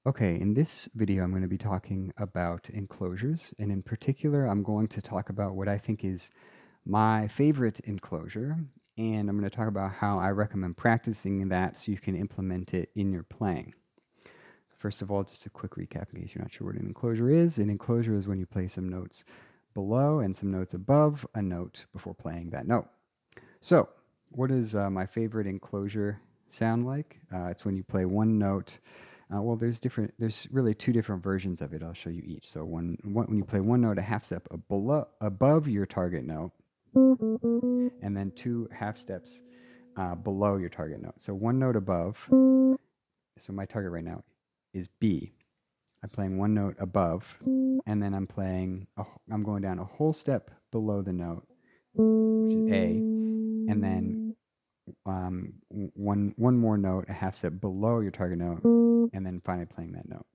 Okay, in this video, I'm going to be talking about enclosures, and in particular, I'm going to talk about what I think is my favorite enclosure, and I'm going to talk about how I recommend practicing that so you can implement it in your playing. So first of all, just a quick recap in case you're not sure what an enclosure is. An enclosure is when you play some notes below and some notes above a note before playing that note. So, what does my favorite enclosure sound like? It's when you play one note. Well, there's really two different versions of it. I'll show you each. So when you play one note a half step above your target note, and then two half steps below your target note. So one note above. So my target right now is B. I'm playing one note above, and then I'm going down a whole step below the note, which is A, and then one more note, a half step below your target note, and then finally playing that note.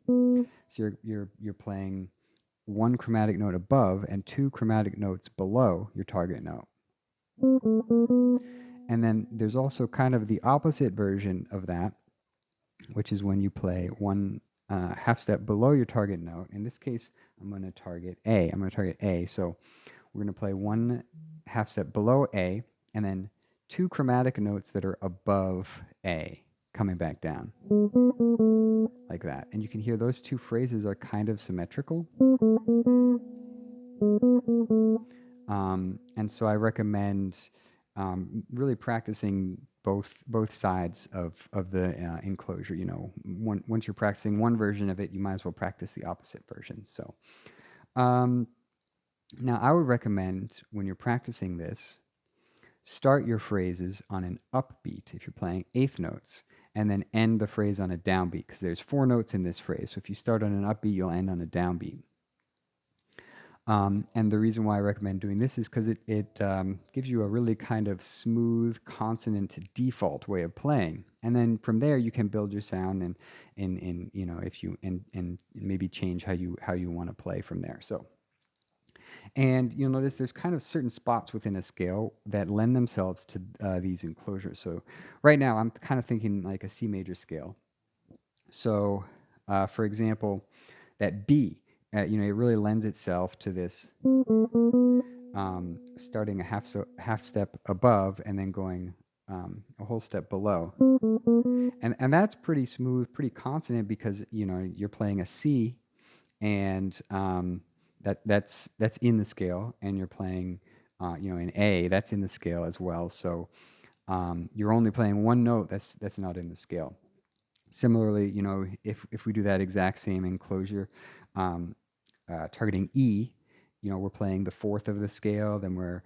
So you're playing one chromatic note above and two chromatic notes below your target note. And then there's also kind of the opposite version of that, which is when you play one half step below your target note. In this case, I'm going to target A. I'm going to target A. So we're going to play one half step below A, and then two chromatic notes that are above A coming back down like that. And you can hear those two phrases are kind of symmetrical. And so I recommend really practicing both sides of the enclosure. You know, once you're practicing one version of it, you might as well practice the opposite version. So now I would recommend when you're practicing this, start your phrases on an upbeat if you're playing eighth notes, and then end the phrase on a downbeat because there's four notes in this phrase. So if you start on an upbeat, you'll end on a downbeat. And the reason why I recommend doing this is because it gives you a really kind of smooth consonant to default way of playing, and then from there you can build your sound and you know if you and maybe change how you want to play from there. So. And you'll notice there's kind of certain spots within a scale that lend themselves to these enclosures. So right now I'm kind of thinking like a C major scale. So for example, that B, you know, it really lends itself to this starting a half step above and then going a whole step below. And that's pretty smooth, pretty consonant because, you know, you're playing a C and that's in the scale, and you're playing, you know, an A that's in the scale as well. So you're only playing one note that's not in the scale. Similarly, you know, if we do that exact same enclosure, targeting E, you know, we're playing the fourth of the scale, then we're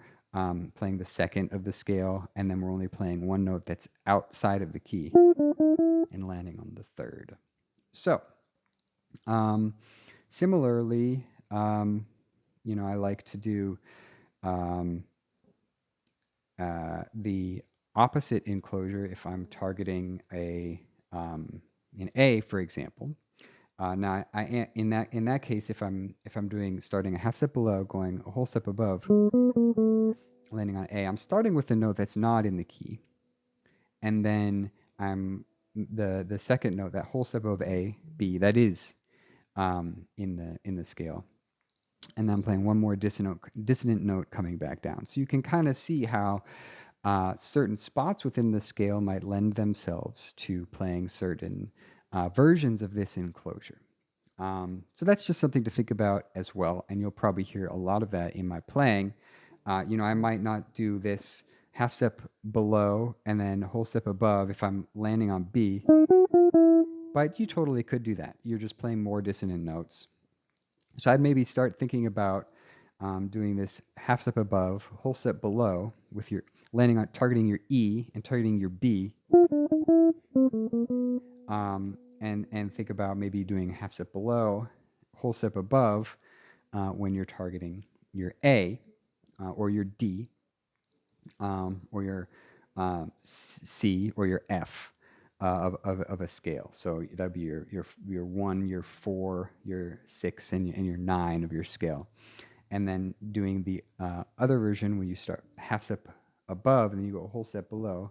playing the second of the scale, and then we're only playing one note that's outside of the key and landing on the third. So. Similarly, you know, I like to do the opposite enclosure if I'm targeting an A, for example. Now, in that case, if I'm doing starting a half step below, going a whole step above, landing on A, I'm starting with a note that's not in the key, and then I'm the second note, that whole step above A, B, that is in the scale. And then I'm playing one more dissonant note coming back down. So you can kind of see how certain spots within the scale might lend themselves to playing certain versions of this enclosure. So that's just something to think about as well, and you'll probably hear a lot of that in my playing. You know, I might not do this half step below and then whole step above if I'm landing on B, but you totally could do that. You're just playing more dissonant notes. So I'd maybe start thinking about doing this half step above, whole step below, with your landing on targeting your E and targeting your B, and think about maybe doing half step below, whole step above when you're targeting your A or your D or your C or your F of a scale. So that'd be your 1, your 4, your 6, and your 9 of your scale. And then doing the other version when you start half step above and then you go a whole step below,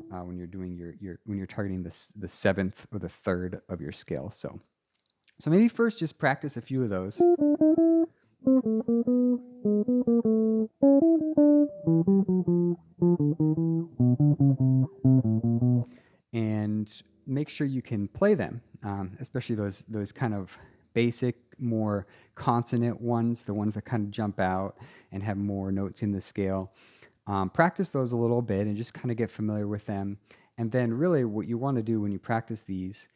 when you're doing when you're targeting the seventh or the third of your scale. So maybe first just practice a few of those. And make sure you can play them, especially those kind of basic, more consonant ones, the ones that kind of jump out and have more notes in the scale. Practice those a little bit and just kind of get familiar with them. And then really what you want to do when you practice these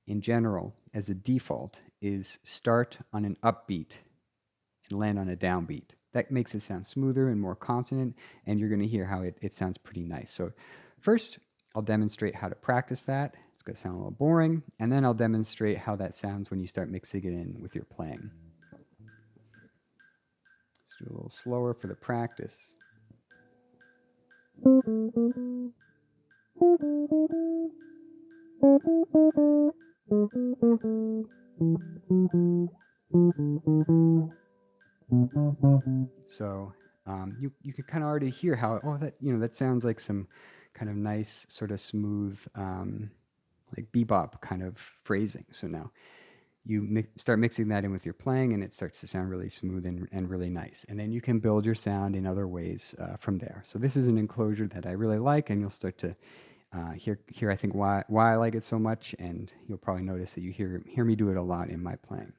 in general as a default is start on an upbeat and land on a downbeat. That makes it sound smoother and more consonant, and you're going to hear how it sounds pretty nice. So first, I'll demonstrate how to practice that. It's going to sound a little boring, and then I'll demonstrate how that sounds when you start mixing it in with your playing. Let's do a little slower for the practice. So you can kind of already hear how that sounds like some kind of nice sort of smooth like bebop kind of phrasing. So now you start mixing that in with your playing, and it starts to sound really smooth and really nice. And then you can build your sound in other ways from there. So this is an enclosure that I really like, and you'll start to hear I think why I like it so much, and you'll probably notice that you hear me do it a lot in my playing.